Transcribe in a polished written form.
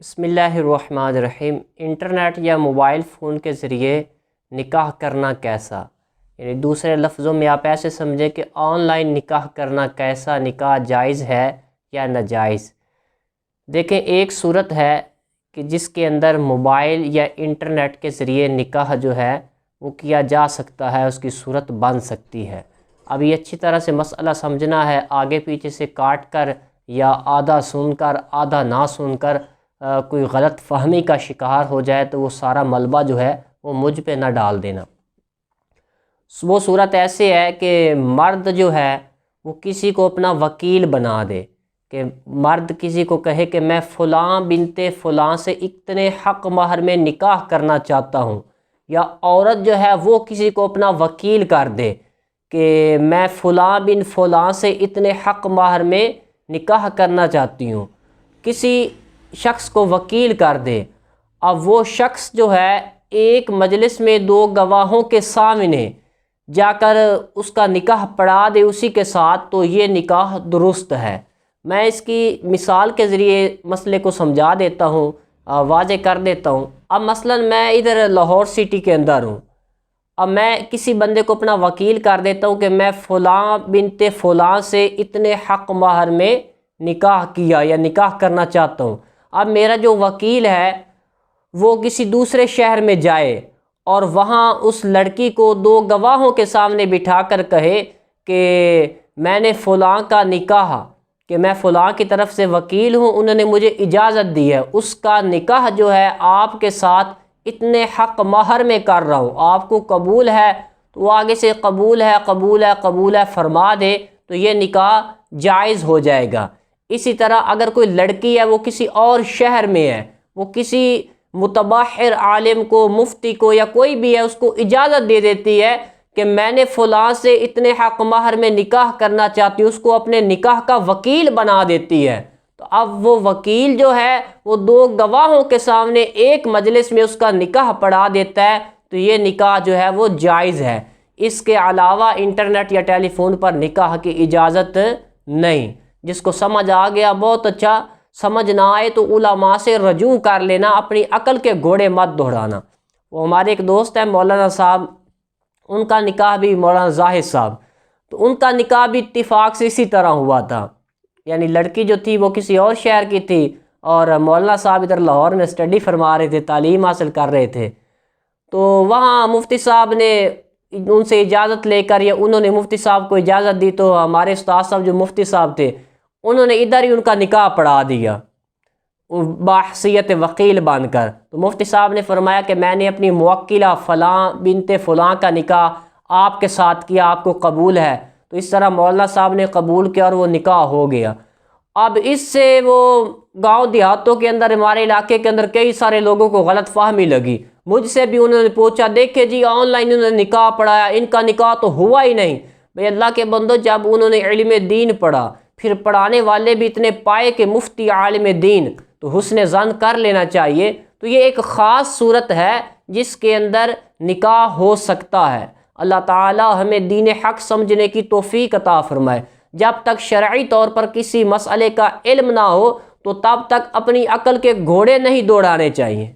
بسم اللہ الرحمن الرحیم۔ انٹرنیٹ یا موبائل فون کے ذریعے نکاح کرنا کیسا، یعنی دوسرے لفظوں میں آپ ایسے سمجھیں کہ آن لائن نکاح کرنا کیسا، نکاح جائز ہے یا ناجائز۔ دیکھیں، ایک صورت ہے کہ جس کے اندر موبائل یا انٹرنیٹ کے ذریعے نکاح جو ہے وہ کیا جا سکتا ہے، اس کی صورت بن سکتی ہے۔ اب یہ اچھی طرح سے مسئلہ سمجھنا ہے، آگے پیچھے سے کاٹ کر یا آدھا سن کر آدھا نہ سن کر کوئی غلط فہمی کا شکار ہو جائے تو وہ سارا ملبہ جو ہے وہ مجھ پہ نہ ڈال دینا۔ وہ صورت ایسے ہے کہ مرد جو ہے وہ کسی کو اپنا وکیل بنا دے، کہ مرد کسی کو کہے کہ میں فلاں بنت فلاں سے اتنے حق مہر میں نکاح کرنا چاہتا ہوں، یا عورت جو ہے وہ کسی کو اپنا وکیل کر دے کہ میں فلاں بن فلاں سے اتنے حق مہر میں نکاح کرنا چاہتی ہوں، کسی شخص کو وکیل کر دے۔ اب وہ شخص جو ہے ایک مجلس میں دو گواہوں کے سامنے جا کر اس کا نکاح پڑھا دے اسی کے ساتھ، تو یہ نکاح درست ہے۔ میں اس کی مثال کے ذریعے مسئلے کو سمجھا دیتا ہوں، واضح کر دیتا ہوں۔ اب مثلا میں ادھر لاہور سٹی کے اندر ہوں، اب میں کسی بندے کو اپنا وکیل کر دیتا ہوں کہ میں فلاں بنت فلاں سے اتنے حق مہر میں نکاح کیا یا نکاح کرنا چاہتا ہوں۔ اب میرا جو وکیل ہے وہ کسی دوسرے شہر میں جائے اور وہاں اس لڑکی کو دو گواہوں کے سامنے بٹھا کر کہے کہ میں نے فلاں کا نکاح، کہ میں فلاں کی طرف سے وکیل ہوں، انہوں نے مجھے اجازت دی ہے، اس کا نکاح جو ہے آپ کے ساتھ اتنے حق مہر میں کر رہا ہوں، آپ کو قبول ہے؟ تو وہ آگے سے قبول ہے قبول ہے قبول ہے فرما دے تو یہ نکاح جائز ہو جائے گا۔ اسی طرح اگر کوئی لڑکی ہے وہ کسی اور شہر میں ہے، وہ کسی متبحر عالم کو، مفتی کو یا کوئی بھی ہے، اس کو اجازت دے دیتی ہے کہ میں نے فلاں سے اتنے حق مہر میں نکاح کرنا چاہتی ہوں، اس کو اپنے نکاح کا وکیل بنا دیتی ہے، تو اب وہ وکیل جو ہے وہ دو گواہوں کے سامنے ایک مجلس میں اس کا نکاح پڑھا دیتا ہے، تو یہ نکاح جو ہے وہ جائز ہے۔ اس کے علاوہ انٹرنیٹ یا ٹیلی فون پر نکاح کی اجازت نہیں۔ جس کو سمجھ آ گیا بہت اچھا، سمجھ نہ آئے تو علماء سے رجوع کر لینا، اپنی عقل کے گھوڑے مت دوڑانا۔ وہ ہمارے ایک دوست ہیں مولانا صاحب، ان کا نکاح بھی مولانا زاہد صاحب، تو ان کا نکاح بھی اتفاق سے اسی طرح ہوا تھا، یعنی لڑکی جو تھی وہ کسی اور شہر کی تھی اور مولانا صاحب ادھر لاہور میں اسٹڈی فرما رہے تھے، تعلیم حاصل کر رہے تھے، تو وہاں مفتی صاحب نے ان سے اجازت لے کر، یا انہوں نے مفتی صاحب کو اجازت دی، تو ہمارے استاد صاحب جو مفتی صاحب تھے انہوں نے ادھر ہی ان کا نکاح پڑھا دیا بحیثیت وکیل بن کر۔ تو مفتی صاحب نے فرمایا کہ میں نے اپنی موکلہ فلاں بنت فلاں کا نکاح آپ کے ساتھ کیا، آپ کو قبول ہے؟ تو اس طرح مولانا صاحب نے قبول کیا اور وہ نکاح ہو گیا۔ اب اس سے وہ گاؤں دیہاتوں کے اندر، ہمارے علاقے کے اندر کئی سارے لوگوں کو غلط فہمی لگی، مجھ سے بھی انہوں نے پوچھا، دیکھے جی آن لائن انہوں نے نکاح پڑھایا، ان کا نکاح تو ہوا ہی نہیں۔ بھئی اللہ کے بندو، جب انہوں نے علم دین پڑھا، پھر پڑھانے والے بھی اتنے پائے کہ مفتی عالم دین، تو حسن ظن کر لینا چاہیے۔ تو یہ ایک خاص صورت ہے جس کے اندر نکاح ہو سکتا ہے۔ اللہ تعالی ہمیں دین حق سمجھنے کی توفیق عطا فرمائے۔ جب تک شرعی طور پر کسی مسئلے کا علم نہ ہو تو تب تک اپنی عقل کے گھوڑے نہیں دوڑانے چاہیے۔